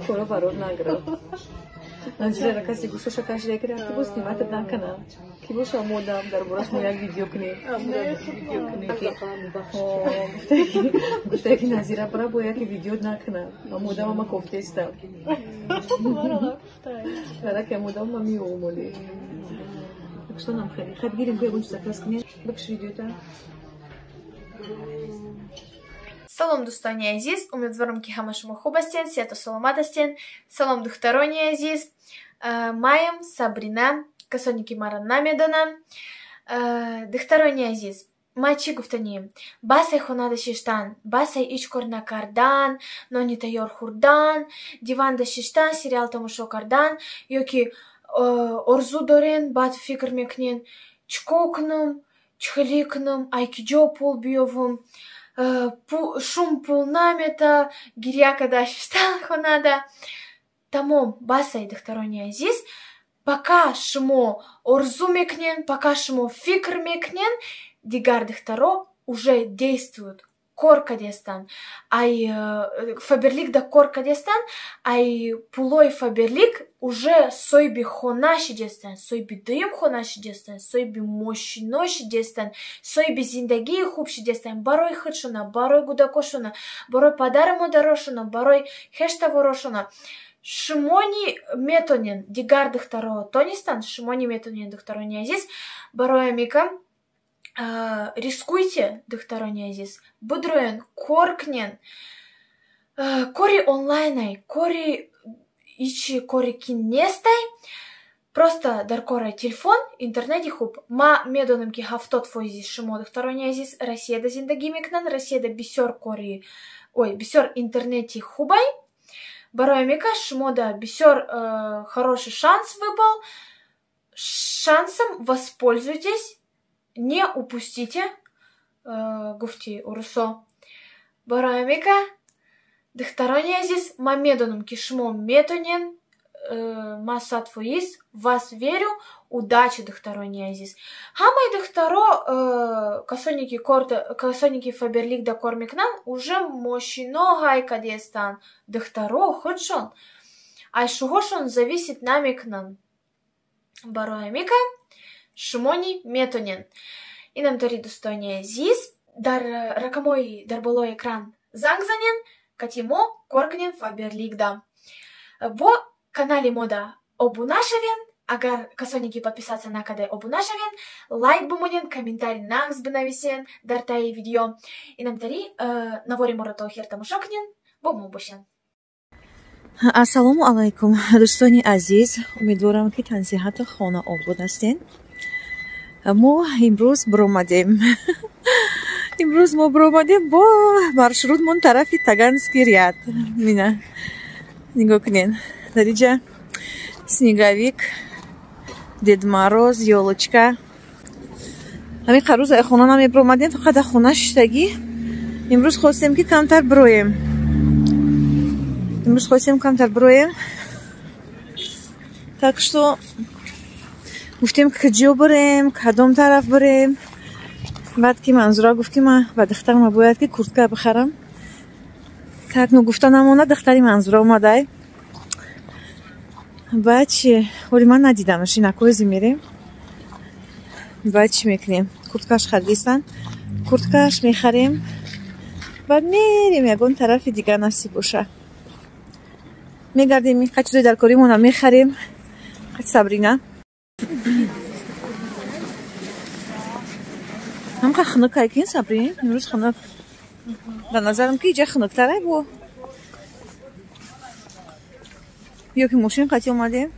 Скоро ворот наград. Анжела каси гушоша каждый кряк тибо снимать на канал. Кибо шамодам дар бораш моя видео кни. Гуфта ки Назира бара боя ки видео на канал. Амодам ама кофте стал. Ара ки амодам ма миомоли. Так что нам хали? Хад гирим бегунч закраскне. Бакш видео-то. Салом дустани азиз, умедворым ки хамашума хубастен, сето саламатастен, салом духтарони азиз, маем Сабрина, касоники маран намедана, духтарони азиз, мачи гуфтани, басай хонада шиштан, басай ичкорна кардан, нони тайор хурдан, диван да шиштан, сериал тамушо кардан, йоки орзу дорен, бат фикр мекнен, чкокнум, чхликнум, айкиджо пул биовум, шум пулнамета, гиряка да шиштан хонада. Тамом басай дохтарони азиз, пока шмо орзу мекнен, пока шмо фикр мекнен, дигар дохтаро уже действуют. Корка дестан, ай фаберлик да корка дестан, ай пулой фаберлик уже сойби хонаши дестан, сойби дым хонаши дестан, сойби мощноши дестан, сойби зиндаги хубши дестан, барой хыдшуна, барой гудакошуна, барой подаримо дорошуна, барой хешта ворошуна. Шимони метонен, дигар дохтаро тонистан, шимони метонен дохтарони азиз, барой амика. Рискуйте, дохтарони азиз, будруен, коркнен, кори онлайнай, кори ичи кори киннестай, просто даркора телефон, интернете хуб, ма медоным ки хафтот фойзис шимо дохтарони азиз, Россия да зиндаги мекнан, Россия да бисер кори, ой, бисер интернете хубай, барой мека шимо да бисер хороший шанс выпал, шансом воспользуйтесь. Не упустите, гуфти урусо. Барамика, дохтарони азиз, мамедоном кишмом метонен, масатфуис, вас верю, удачи дохтарони азиз. Хамай дохтаро, касоники фаберлик да кормикнан, уже мощно гайка дестан. Дохтаро, хотшон. Ай шугошон зависит намикнан. Барамика. Шимони метонен. И нам тори достойния азиз, дар ракамой дар болой экран зангзанен, катимо коркнен фаберлигда. Бо канале мода обунашевен, агар касоники подписаться на каде обунашевен, лайк бумонен, комментарий нахс бенависен, дар тай видео. И нам тори навори морато херта мушокнен, бому бушен. Ассаламу алайкум, достони азиз, умедворам ки танзиҳату хона обуд ҳастен. Мо имрӯз биромадем. Имрӯз мо биромадем бо маршрутмон тарафи Таганский ряд. Мина нигоҳ кунен. Дар инҷа снеговик, Дед Мороз, ёлочка. Ҳамин қарӯз ай хона намебиромадем, фақат дар хона шиштагӣ. Имрӯз хостем ки камтар бироем. Так что гуфтем куҷо бирем, кадом тараф бирем. Баъд ки Манзура гуфт ки ман ба духтарам бояд ки куртка бихарам. Так ну гуфта намонад, духтари Манзура омадай. Баъд чи оли ман надидамаш, инакози мерем. баъд чӣ мекунем? Курткаш харидистан, курткаш мехарем, баъд мерем ягон тарафи дигар насиб боша. Мегардем ин чизои дар коримона мехарем. Сабрина ҳамқа хунук айкин Сабрин, имрӯз хунук. Ба назарам ки иҷа хунуктарай бо. Ё ки мошин қати омадем.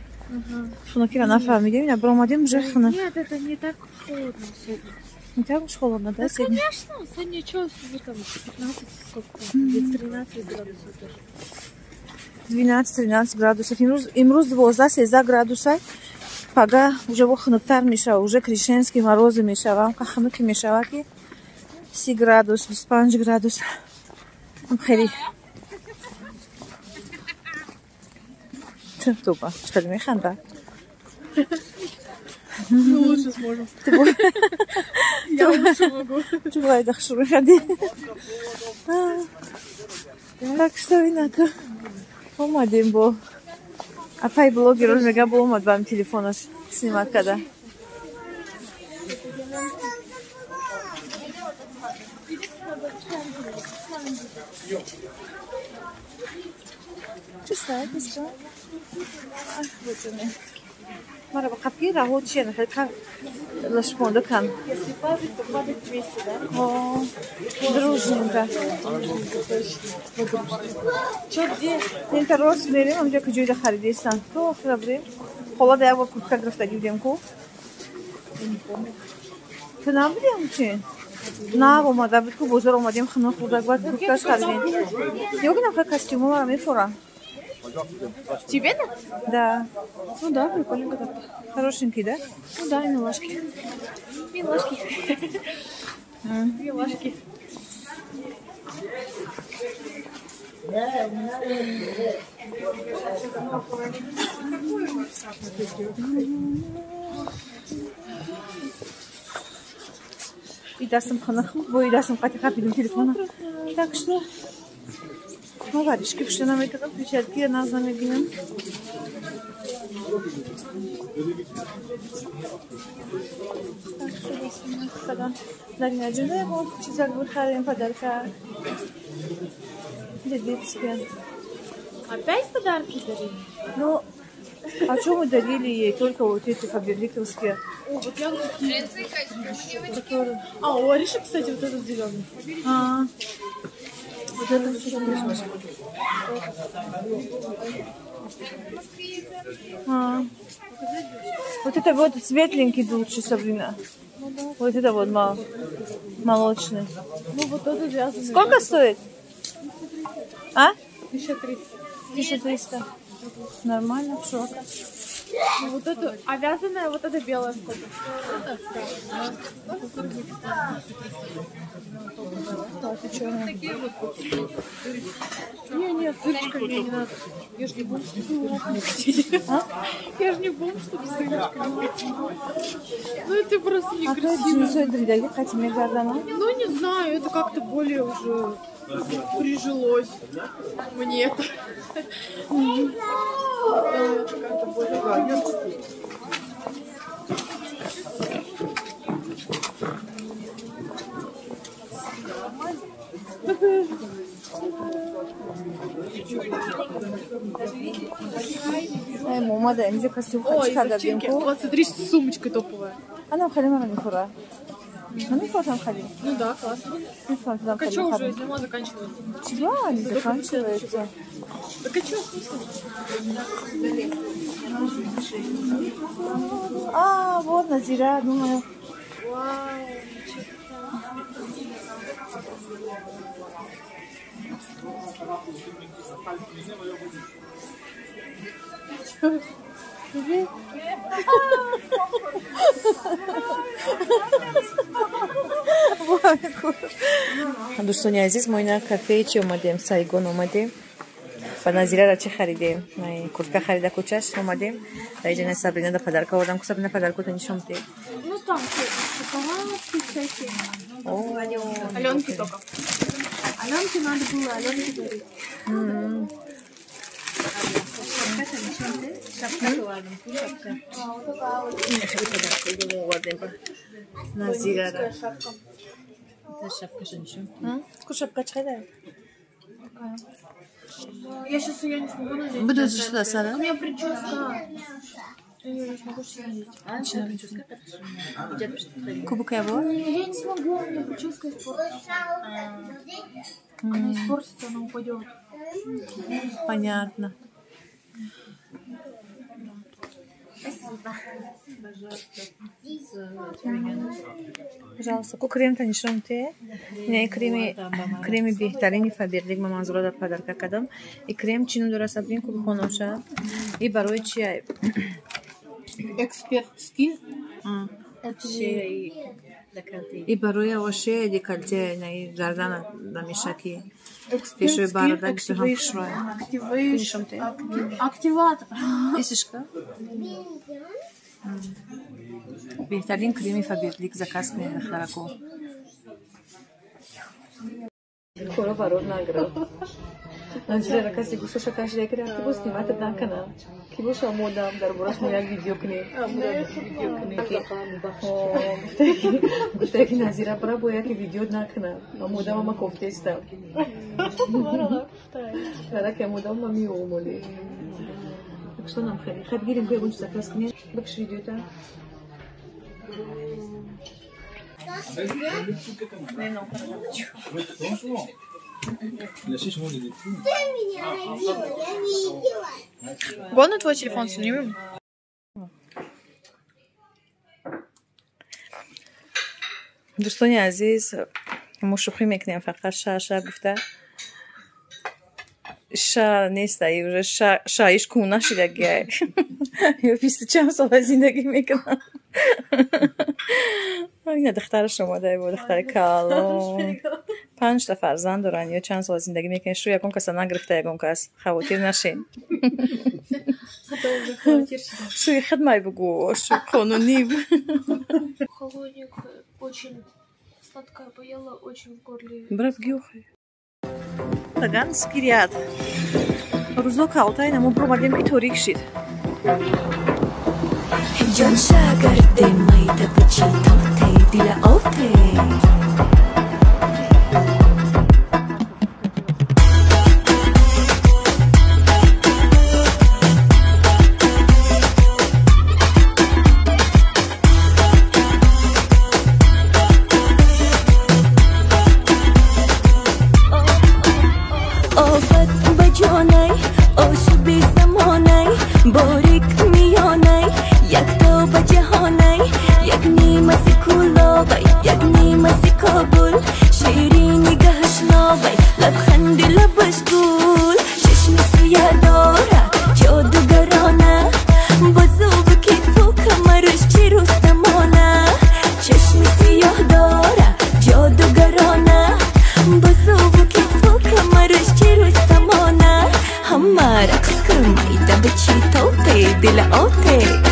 Хунукиро нафаҳмидем, ина биромадем уже хунук. Нет, это не так холодно сегодня. Не так уж холодно, да, сегодня? Конечно, сегодня что, там 15 сколько? 13 градусов даже. 12-13 градусов. Имрӯз 12-13 градусай. Пага уже бо хунуктар мешава, уже кришенский морозы мешава. Ка хунуки мешава ки 30 градус, 25 градус. Хели. Тупо. Что ли механда? Мы лучше сможем. Я лучше могу. Ты бывай дахшуры ходи. Так что инако. اومدیم با اپای بلوگی رو میگه با اومد با تلفنش سیمت کرده چه ساعت است؟ بچه‌ها مرا با قپی راهو چیه نخواهی که لشپونده کن дружненько چه دی؟ این تراس بریم همجا که جویده خریدیستن تو آخر بریم خلا ده با کودکا گرفته گیدیم کو تو نبودیم چی؟ نه با مادر بود که بزر اومدیم خانه خودک باید کودکاش خریدیم یکی نفر کستیمو مرا میفورم Тебе да? Да. Ну да, прикольненько так. Хорошенький, да? Ну да, и милашки. Милашки. Милашки. И дастам ханаху, бой дастам катиха пидим телефона. Так что варежки пошли нам это перчатки, нас намегнем. Так что мы когда нагнали его, чизак выходим подарка. Для детские. Опять подарки дарили? Ну, а что мы дарили ей? Только вот эти фаберликовские. О, вот я вот такие. А, у Ариши, кстати, вот этот зеленый. Вот это вот это вот светленький лучше, Сабрина. Вот это вот молочный. Ну, вот этот вязаный. Сколько стоит? А? 1300. 1300. Нормально, в шок. Ну, вот это, а вязаная, вот это белая сколько? Такие вот. Не, с дырочками мне не надо. Я ж не бомж, чтобы Я ж не бомж, чтобы с дырочками. Ну, это просто некрасиво. Ну, не знаю, это как-то более уже прижилось мне это. Это как-то более... ماما ده اینجا کسی Ой, کرده зачем? بیم Вот смотри, сумочка топовая. انا خالی من میخوره من میخوام خالی Ну да, классно. میخوام Так а что уже, зима заканчивается? Да, не заканчивается. Так а что, смысл? А, вот Назира, думаю. Вау, دوستانی عزیز ما اینا کافه چی اومدیم سایگون اومدیم و نظیره را چی خریدیم کلکه خریده کوچش اومدیم در اینجا سابرینا دا پدرک آوردم که سابرینا پدرکو تا نشون بده ну там шоколадки всякие. Аленки только. Аленке надо было, Аленке дарить. نظیره را шапка чхайда Я сейчас ее не смогу надеть. буду что сара У меня прическа. Я не смогу надеть. кубок его Я не смогу, у меня прическа испортится. Она испортится, она упадет. понятно пожалуйста ку крем танишон те не креми беҳтарини фаберлик ма манзура дар падарка кардам и крем чину дора сабрин ку бихоноша и барои чи Эксперт скин. и барои оше декольте на гардана намешаки пешои барода бисёр хушрой Активатор. исишка беҳтарин креми фаберлик заказ кунед харако кора барод награ Анжела, каси гушоша каждый креатив снимать на канал. Кибуша модам дар бораш мо як видео кни. Гуфте ки Назира бара бо як видео накна. А модам ама кофте иста. Кара ки модам ма миомоли. Так что нам хели? Хад гирим кой гунча закрас кни. Бакш видео-та. Не, но хорошо. Вон твой телефон снимем. دوستان عزیز ما شوخی میکنیم فقط شا گفته شا نیست ایوره شا ایش کونه شده گه یا 20 چند سال زندگی میکنم اینه دختر شما ده بود دختر کالو 5 تا فرزند دارن یا چند سال زندگی میکنن شو یکم کس نگرفته یکم کس خواتیر نشین شو خدمه بگو شو قانونی Холодник очень сладкая, поела очень в горле. برف گیوخی تگان سکریاد روزا کالتای نمو برامدیم که توریک شید جان شاگرد مایده بچی توته دیل آوته Raqs qilmaydi bichitote dil ote